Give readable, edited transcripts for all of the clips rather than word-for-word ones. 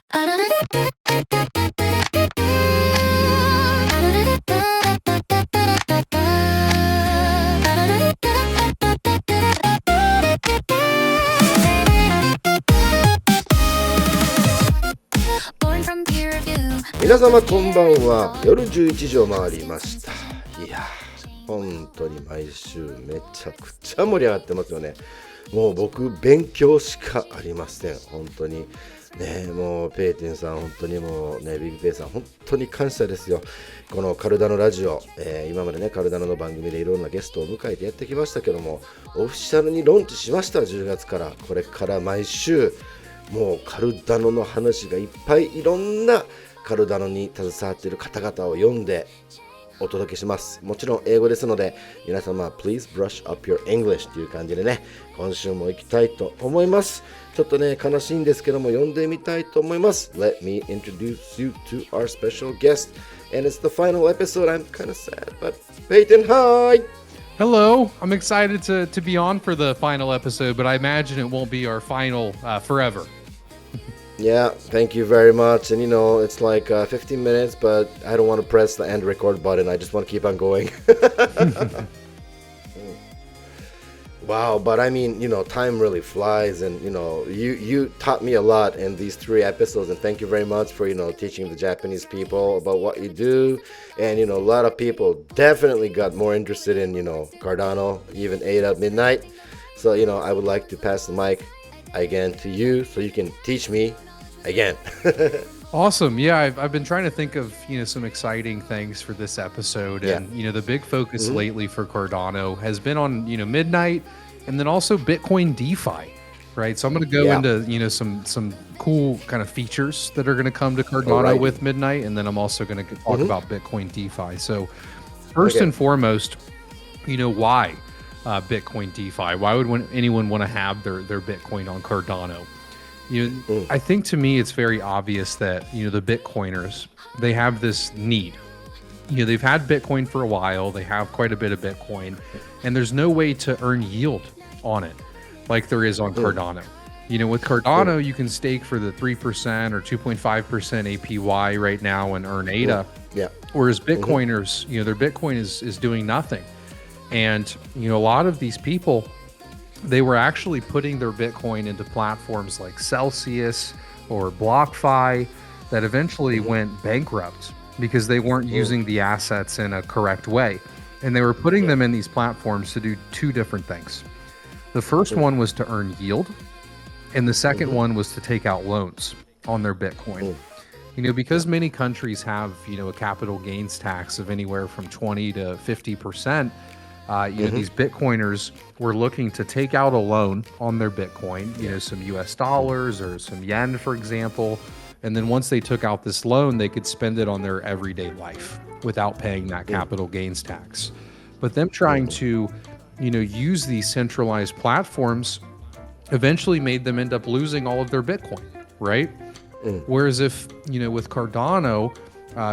皆様こんばんは。夜11時を回りました。いや本当に毎週めちゃくちゃ盛り上がってますよね。もう僕勉強しかありません。本当にね、もうペイテンさん本当にもうね、ビッグペイさん本当に感謝ですよ。このカルダノラジオ、今までねカルダノの番組でいろんなゲストを迎えてやってきましたけども、オフィシャルにローンチしました。10月からこれから毎週もうカルダノの話がいっぱい、いろんなカルダノに携わっている方々を読んでお届けします。もちろん英語ですので、皆様 Please brush up your English という感じでね、今週も行きたいと思います。ちょっとね悲しいんですけども、読んでみたいと思います。 Let me introduce you to our special guest, and it's the final episode. I'm kind of sad, but Peyton, hi! Hello, I'm excited to be on for the final episode, but I imagine it won't be our final forever. Yeah, thank you very much. And you know, it's like 15 minutes, but I don't want to press the end record button. I just want to keep on going. Wow, but I mean, you know, time really flies, and you know, you taught me a lot in these 3 episodes, and thank you very much for, you know, teaching the Japanese people about what you do. And you know, a lot of people definitely got more interested in, you know, Cardano, even 8 at midnight. So, you know, I would like to pass the mic again to you so you can teach me again. Awesome. Yeah, I've been trying to think of, you know, some exciting things for this episode. And, you know, the big focus lately for Cardano has been on, you know, Midnight and then also Bitcoin DeFi, right? So I'm going to go into, you know, some cool kind of features that are going to come to Cardano with Midnight. And then I'm also going to talk about Bitcoin DeFi. So first and foremost, you know, why Bitcoin DeFi? Why would anyone want to have their Bitcoin on Cardano? You know, I think to me it's very obvious that, you know, the Bitcoiners, they have this need. You know, they've had Bitcoin for a while, they have quite a bit of Bitcoin, and there's no way to earn yield on it like there is on Cardano. You know, with Cardano, you can stake for the 3% or 2.5% APY right now and earn ADA. Whereas Bitcoiners, you know, their Bitcoin is doing nothing. And, you know, a lot of these people, they were actually putting their Bitcoin into platforms like Celsius or BlockFi that eventually went bankrupt because they weren't using the assets in a correct way. And they were putting them in these platforms to do 2 different things. The first one was to earn yield, and the second one was to take out loans on their Bitcoin. You know, because many countries have, you know, a capital gains tax of anywhere from 20 to 50%, you know, these Bitcoiners were looking to take out a loan on their Bitcoin, you know, some US dollars or some yen, for example. And then once they took out this loan, they could spend it on their everyday life without paying that capital gains tax. But them trying to, you know, use these centralized platforms eventually made them end up losing all of their Bitcoin, right? Whereas if, you know, with Cardano,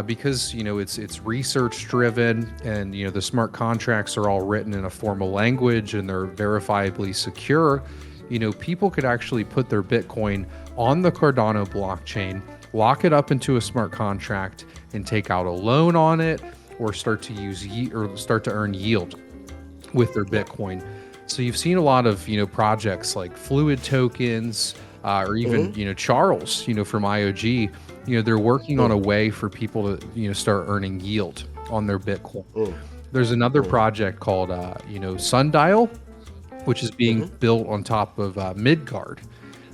because, you know, it's research driven, and, you know, the smart contracts are all written in a formal language and they're verifiably secure, you know, people could actually put their Bitcoin on the Cardano blockchain, lock it up into a smart contract, and take out a loan on it, or start to earn yield with their Bitcoin. So you've seen a lot of, you know, projects like Fluid Tokens, or even, you know, Charles, you know, from IOG. You know, they're working on a way for people to, you know, start earning yield on their Bitcoin. There's another project called, you know, Sundial, which is being built on top of Midgard.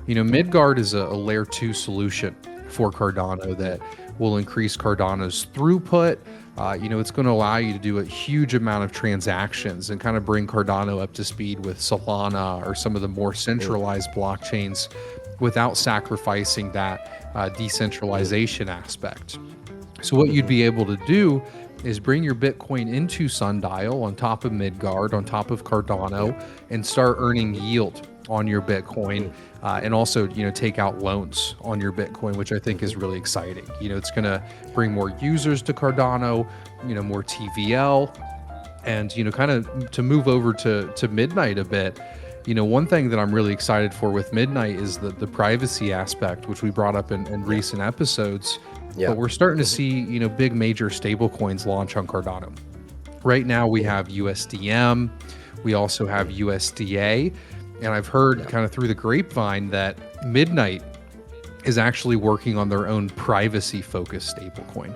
You know, Midgard is a layer 2 solution for Cardano that will increase Cardano's throughput. You know, it's going to allow you to do a huge amount of transactions and kind of bring Cardano up to speed with Solana or some of the more centralized blockchains without sacrificing that decentralization aspect. So what you'd be able to do is bring your Bitcoin into Sundial on top of Midgard, on top of Cardano, and start earning yield on your Bitcoin, and also, you know, take out loans on your Bitcoin, which I think is really exciting. You know, it's going to bring more users to Cardano, you know, more TVL, and, you know, kind of to move over to Midnight a bit. one thing that I'm really excited for with Midnight is the privacy aspect, which we brought up in recent episodes. Yeah. But we're starting to see, big major stable coins launch on Cardano. Right now we have USDM, we also have USDA, and I've heard kind of through the grapevine that Midnight is actually working on their own privacy-focused stablecoin,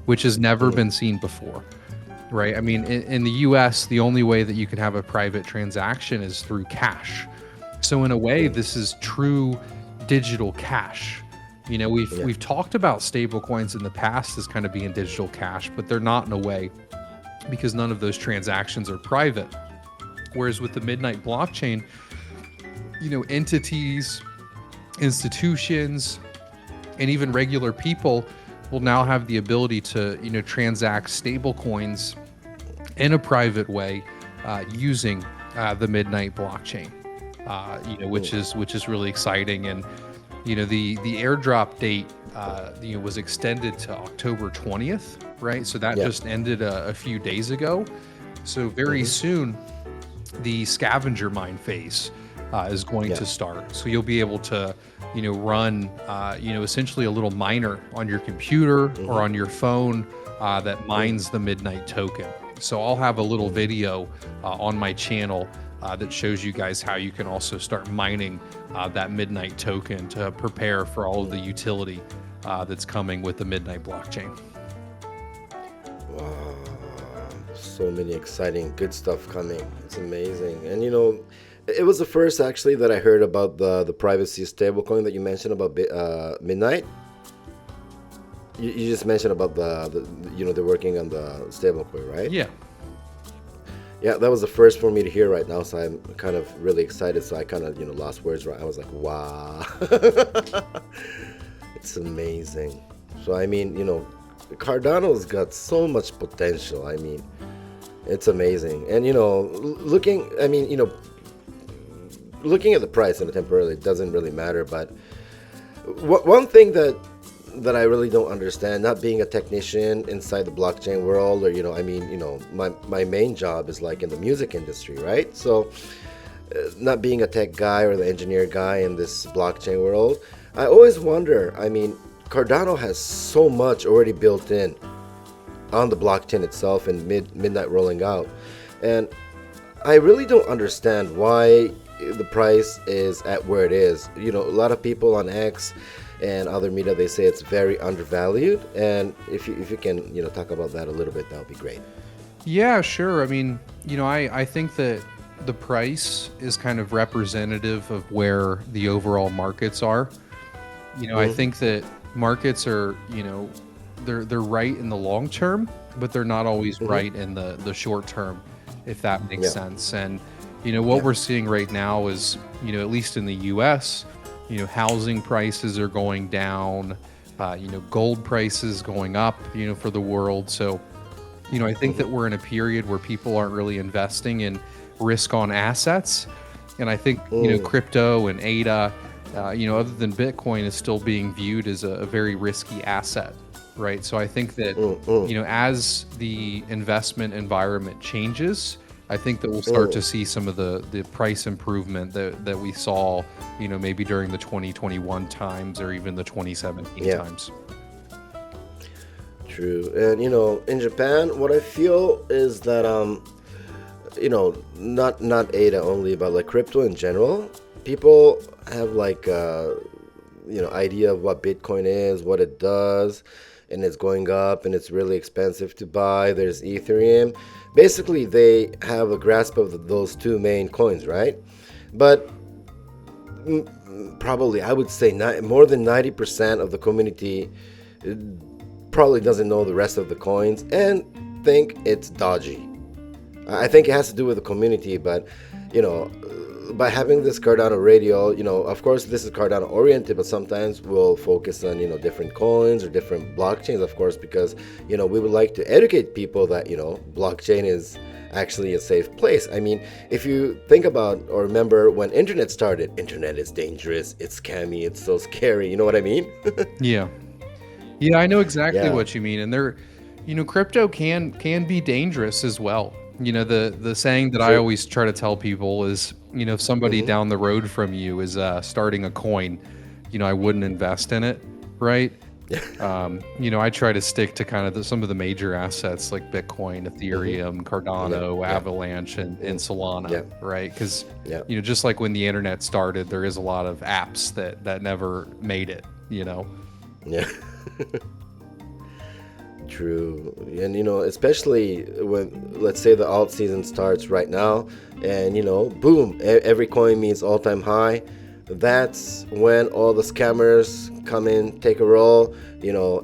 which has never been seen before, right? I mean, in the US, the only way that you can have a private transaction is through cash. So in a way, this is true digital cash. We've talked about stablecoins in the past as kind of being digital cash, but they're not in a way because none of those transactions are private. Whereas with the Midnight blockchain, entities, institutions, and even regular people will now have the ability to, transact stable coins in a private way using the Midnight blockchain, which is really exciting. And the airdrop date was extended to October 20th, right? So that just ended a few days ago. So very soon, the scavenger mine phase is going to start. So you'll be able to, run, essentially a little miner on your computer or on your phone that mines the Midnight token. So I'll have a little video on my channel that shows you guys how you can also start mining that Midnight token to prepare for all of the utility that's coming with the Midnight blockchain. Wow, so many exciting, good stuff coming. It's amazing. And it was the first actually that I heard about the privacy stablecoin that you mentioned about Midnight. You just mentioned about they're working on the stablecoin, right? Yeah. Yeah, that was the first for me to hear right now, so I'm kind of really excited. So I kind of lost words. Right, I was like, wow, it's amazing. So I mean, Cardano's got so much potential. I mean, it's amazing. And looking at the price and temporarily, it doesn't really matter. But one thing that I really don't understand, not being a technician inside the blockchain world, or my main job is like in the music industry, right? So not being a tech guy or the engineer guy in this blockchain world, I always wonder, Cardano has so much already built in on the blockchain itself and Midnight rolling out, and I really don't understand why the price is at where it is. A lot of people on X and other media, they say it's very undervalued. And if you can talk about that a little bit, that would be great. Yeah, sure. I think that the price is kind of representative of where the overall markets are. I think that markets are, they're right in the long term, but they're not always right in the short term, if that makes sense. And what we're seeing right now is, at least in the US, housing prices are going down, gold prices going up, for the world. So, I think that we're in a period where people aren't really investing in risk on assets. And I think, crypto and ADA, other than Bitcoin, is still being viewed as a very risky asset, right? So I think that, as the investment environment changes, I think that we'll start to see some of the price improvement that we saw, maybe during the 2021 times or even the 2017 times. True. And, in Japan, what I feel is that, not ADA only, but like crypto in general, people have like, idea of what Bitcoin is, what it does, and it's going up and it's really expensive to buy. There's Ethereum. Basically, they have a grasp of those two main coins, right? But probably, I would say more than 90% of the community probably doesn't know the rest of the coins and think it's dodgy. I think it has to do with the community, but, by having this Cardano Radio, of course, this is Cardano oriented, but sometimes we'll focus on, different coins or different blockchains, of course, because, we would like to educate people that, blockchain is actually a safe place. I mean, if you think about or remember when internet started, internet is dangerous, it's scammy, it's so scary. You know what I mean? Yeah, I know exactly what you mean. And crypto can be dangerous as well. The saying that I always try to tell people is, if somebody down the road from you is starting a coin, I wouldn't invest in it, right? I try to stick to kind of some of the major assets like Bitcoin, Ethereum, Cardano, Avalanche, and Solana, right? Because, just like when the internet started, there is a lot of apps that never made it, Yeah. True. And, especially when, let's say the alt season starts right now and, boom, every coin means all-time high. That's when all the scammers come in, take a roll.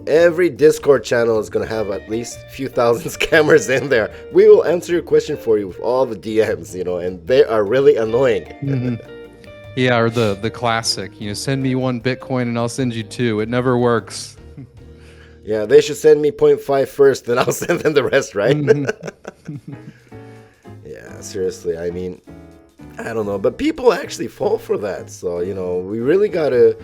Every Discord channel is going to have at least a few thousand scammers in there. We will answer your question for you with all the DMs, and they are really annoying. Mm-hmm. Yeah, or the classic, send me 1 Bitcoin and I'll send you 2. It never works. Yeah, they should send me 0.5 first, then I'll send them the rest, right? Mm-hmm. Yeah, seriously, I mean, I don't know, but people actually fall for that. So, we really got to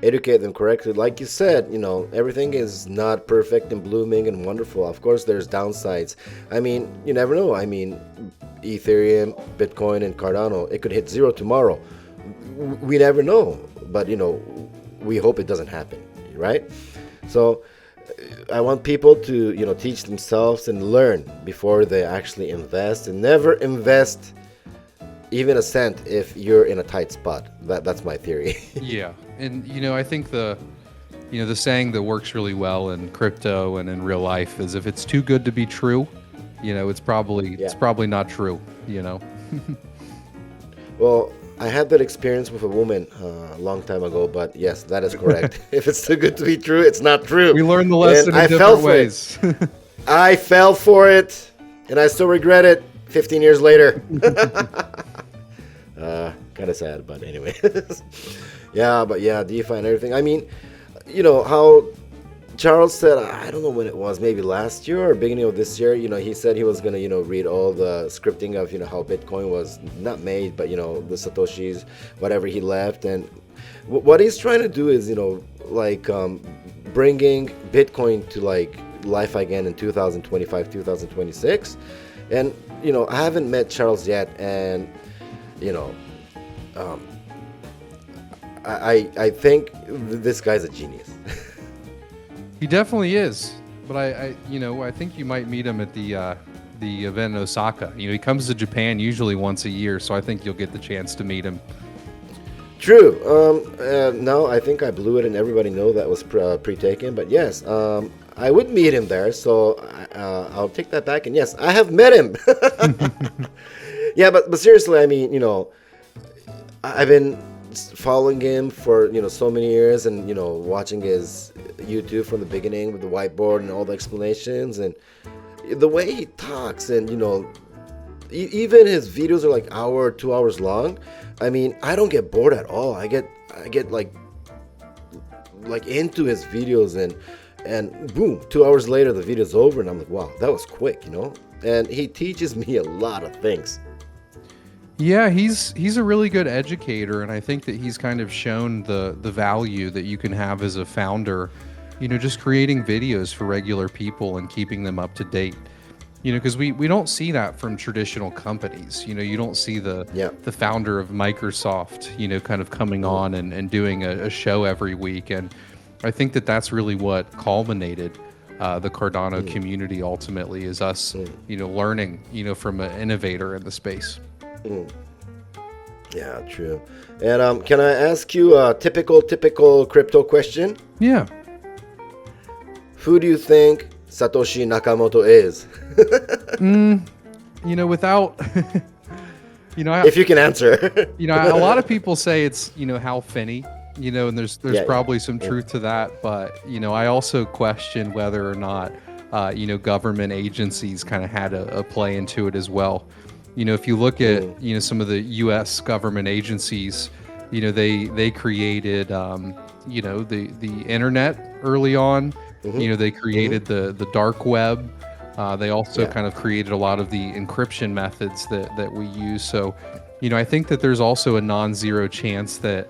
educate them correctly. Like you said, everything is not perfect and blooming and wonderful. Of course, there's downsides. I mean, you never know. I mean, Ethereum, Bitcoin, and Cardano, it could hit 0 tomorrow. We never know, but, we hope it doesn't happen, right? So I want people to, teach themselves and learn before they actually invest, and never invest even a cent if you're in a tight spot. That's my theory. Yeah. And, I think the saying that works really well in crypto and in real life is if it's too good to be true, it's probably not true, Well, I had that experience with a woman a long time ago, but yes, that is correct. If it's too good to be true, it's not true. We learned the lesson in different ways. I fell for it, and I still regret it 15 years later. Kind of sad, but anyway. DeFi and everything. I mean, how Charles said, I don't know when it was, maybe last year or beginning of this year, he said he was going to, read all the scripting of, how Bitcoin was not made, but, the Satoshis, whatever he left. And what he's trying to do is, bringing Bitcoin to, life again in 2025, 2026. And, I haven't met Charles yet. And, I think this guy's a genius. He definitely is, but I think you might meet him at the event in Osaka. He comes to Japan usually once a year, so I think you'll get the chance to meet him. True. No, I think I blew it, and everybody know that was pre-taken. But yes, I would meet him there, so I'll take that back. And yes, I have met him. Yeah, but seriously, I mean, I've been following him for so many years, and watching his YouTube from the beginning with the whiteboard and all the explanations and the way he talks, and even his videos are like hour or 2 hours long. I mean, I don't get bored at all. I get like into his videos, and boom, 2 hours later the video's over, and I'm like, wow, that was quick, and he teaches me a lot of things. Yeah, he's a really good educator, and I think that he's kind of shown the value that you can have as a founder, just creating videos for regular people and keeping them up to date. Because we don't see that from traditional companies. You don't see the founder of Microsoft, kind of coming on and doing a show every week. And I think that that's really what culminated the Cardano community ultimately, is us, learning, from an innovator in the space. Yeah, true. And can I ask you a typical crypto question? Yeah. Who do you think Satoshi Nakamoto is? Without, if you can answer. A lot of people say it's, Hal Finney, and there's probably some truth to that. But, I also question whether or not, government agencies kind of had a play into it as well. If you look at, some of the U.S. government agencies, they created, the internet early on. They created the dark web. They also kind of created a lot of the encryption methods that we use. So, I think that there's also a non-zero chance that,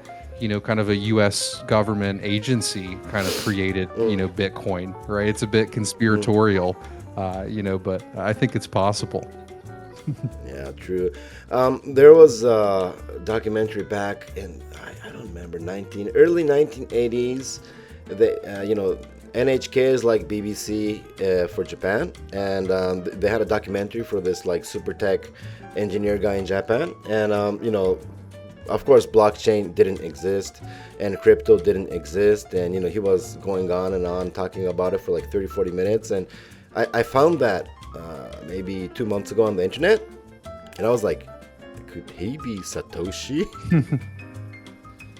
kind of a U.S. government agency kind of created, Bitcoin, right? It's a bit conspiratorial, but I think it's possible. Yeah, true. There was a documentary back in I don't remember early 1980s. NHK is like BBC for Japan, and they had a documentary for this like super tech engineer guy in Japan, and of course blockchain didn't exist and crypto didn't exist, and he was going on and on talking about it for like 30-40 minutes, and I found that maybe 2 months ago on the internet, and I was like, could he be Satoshi?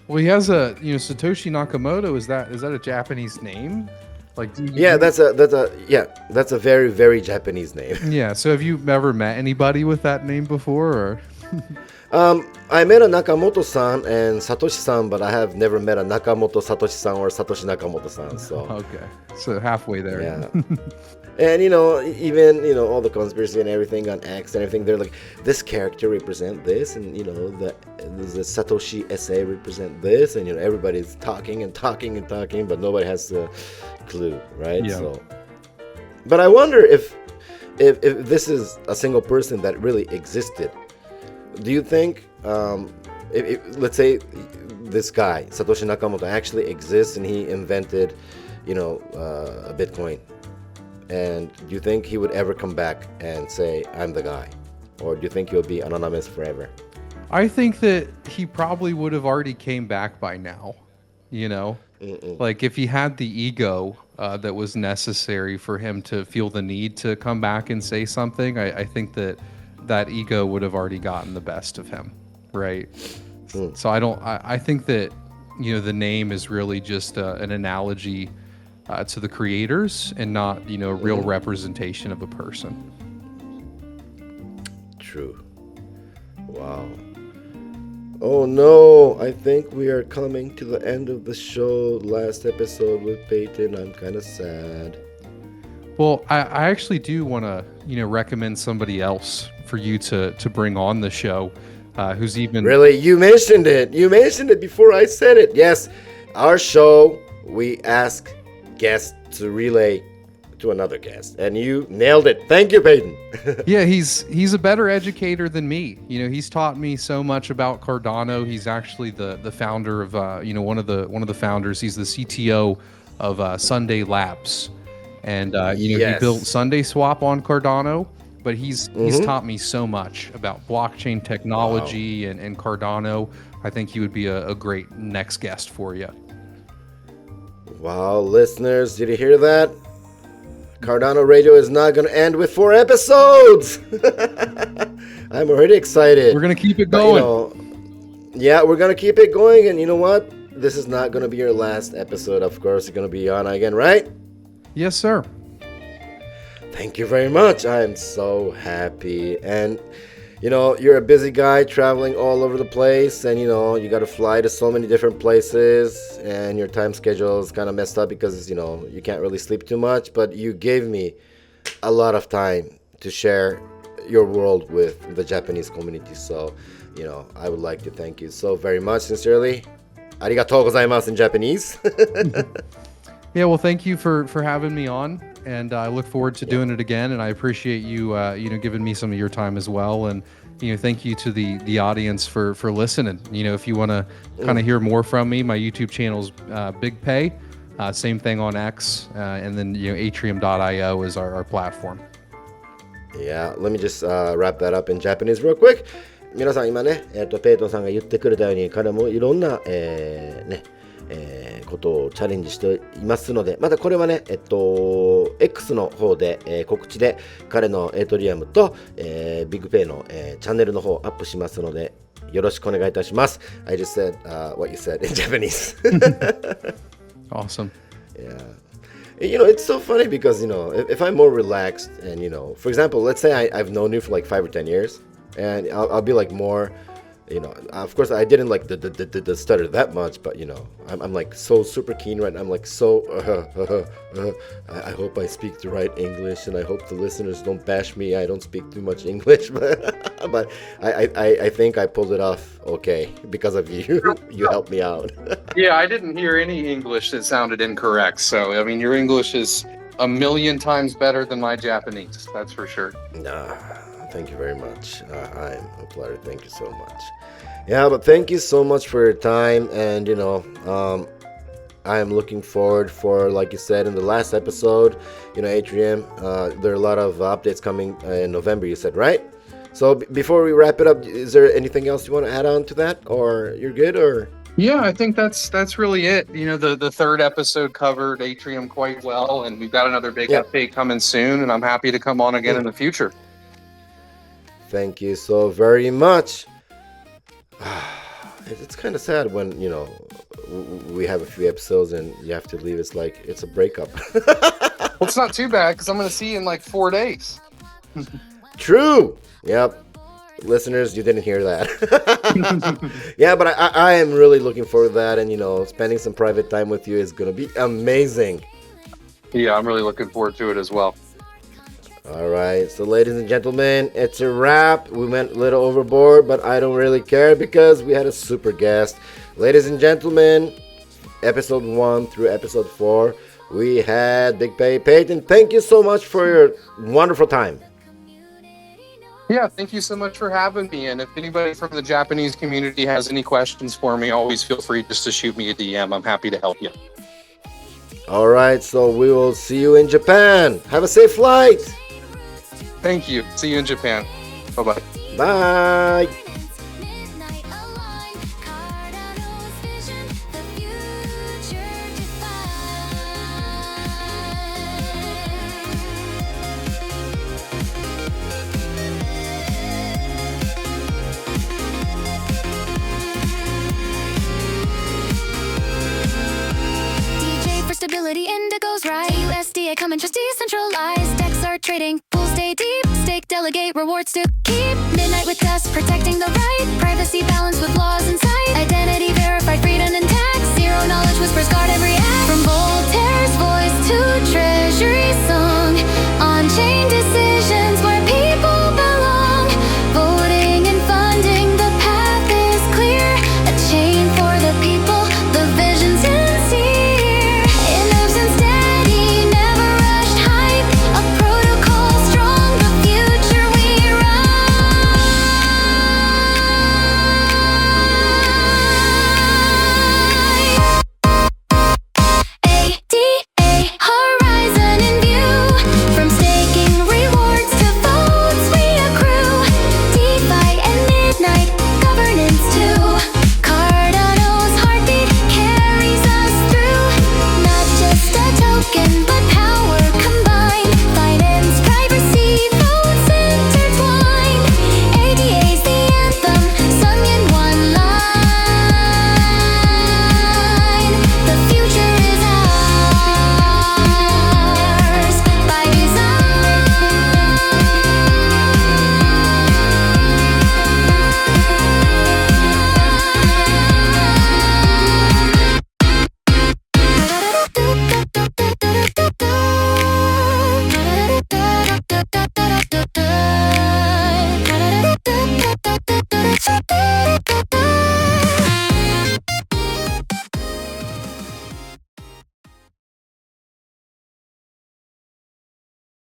Well, he has a Satoshi Nakamoto. Is that a Japanese name? Like, that's a very, very Japanese name. Yeah. So have you ever met anybody with that name before? Or I met a Nakamoto-san and Satoshi-san, but I have never met a Nakamoto Satoshi-san or Satoshi Nakamoto-san. So okay, so halfway there. Yeah. And even all the conspiracy and everything on X and everything, they're like, this character represent this, and the Satoshi essay represent this, and everybody's talking and talking and talking, but nobody has a clue, right? Yeah. So, but I wonder if this is a single person that really existed. Do you think, if let's say this guy Satoshi Nakamoto actually exists and he invented, a Bitcoin? And do you think he would ever come back and say, I'm the guy? Or do you think he'll be anonymous forever? I think that he probably would have already came back by now, Like if he had the ego that was necessary for him to feel the need to come back and say something, I think that ego would have already gotten the best of him, right? So I think that, the name is really just an analogy to the creators and not, a real representation of a person. True. Wow. Oh no, I think we are coming to the end of the show. Last episode with Peyton. I'm kind of sad. Well, I actually do want to, recommend somebody else for you to bring on the show, who's even... Really? You mentioned it. You mentioned it before I said it. Yes, our show, we ask guest to relay to another guest, and you nailed it. Thank you, Peyton. Yeah, he's a better educator than me. He's taught me so much about Cardano. He's actually the founder of one of the founders. He's the CTO of Sunday Labs, and Yes. he built Sunday Swap on Cardano. But he's taught me so much about blockchain technology and Cardano. I think he would be a great next guest for you. Wow, listeners, did you hear that? Cardano Radio is not going to end with 4 episodes. I'm already excited. We're going to keep it going. But, we're going to keep it going. And you know what? This is not going to be your last episode. Of course, you're going to be on again, right? Yes, sir. Thank you very much. I am so happy. And, you're a busy guy traveling all over the place. And, you got to fly to so many different places. And your time schedule is kind of messed up because, you can't really sleep too much. But you gave me a lot of time to share your world with the Japanese community. So, I would like to thank you so very much, sincerely. Arigatou gozaimasu in Japanese. Yeah, well, thank you for having me on. And I look forward to doing it again. And I appreciate you, giving me some of your time as well. And, thank you to the audience for listening. If you want to kind of hear more from me, my YouTube channel's Bigpey. Same thing on X. And then, atrium.io is our platform. Yeah, let me just wrap that up in Japanese real quick. 皆さん今ね、ペイトンさんが言ってくれたように、彼もいろんな、ことをチャレンジしていますので、またこれはね、X の方で、告知で彼のエイトリアムと、Bigpey の、チャンネルの方をアップしますので、よろしくお願いいたします。I just said what you said in Japanese. Awesome. Yeah. It's so funny because, if I'm more relaxed and, for example, let's say I've known you for like 5 or 10 years, and I'll be like more, of course I didn't like the stutter that much, but, I'm like so super keen right now. I'm like so, I hope I speak the right English, and I hope the listeners don't bash me. I don't speak too much English, but I think I pulled it off okay because of you. You helped me out. Yeah, I didn't hear any English that sounded incorrect. So, your English is a million times better than my Japanese. That's for sure. Thank you very much. I'm a player. Thank you so much. Yeah, but thank you so much for your time. And I am looking forward for, like you said in the last episode, Atrium, there are a lot of updates coming in November, you said, right? So before we wrap it up, is there anything else you want to add on to that, or you're good, or? Yeah, I think that's really it. The third episode covered Atrium quite well, and we've got another big update coming soon, and I'm happy to come on again in the future. Thank you so very much. It's kind of sad when, we have a few episodes and you have to leave. It's like it's a breakup. Well, it's not too bad because I'm going to see you in like 4 days. True. Yep. Listeners, you didn't hear that. Yeah, but I am really looking forward to that. And, spending some private time with you is going to be amazing. Yeah, I'm really looking forward to it as well. All right. So, ladies and gentlemen, it's a wrap. We went a little overboard, but I don't really care because we had a super guest. Ladies and gentlemen, episode 1 through episode 4, we had Bigpey. Peyton, thank you so much for your wonderful time. Yeah, thank you so much for having me. And if anybody from the Japanese community has any questions for me, always feel free just to shoot me a DM. I'm happy to help you. All right, so we will see you in Japan. Have a safe flight. Thank you. See you in Japan. Bye-bye. Bye. Stability Indigo's right. USDA common trust decentralized. Decks are trading. Pools stay deep. Stake delegate rewards to keep. Midnight with us protecting the right. Privacy balance with laws in sight. Identity verified freedom intact. Zero knowledge whispers guard every act. From Voltaire's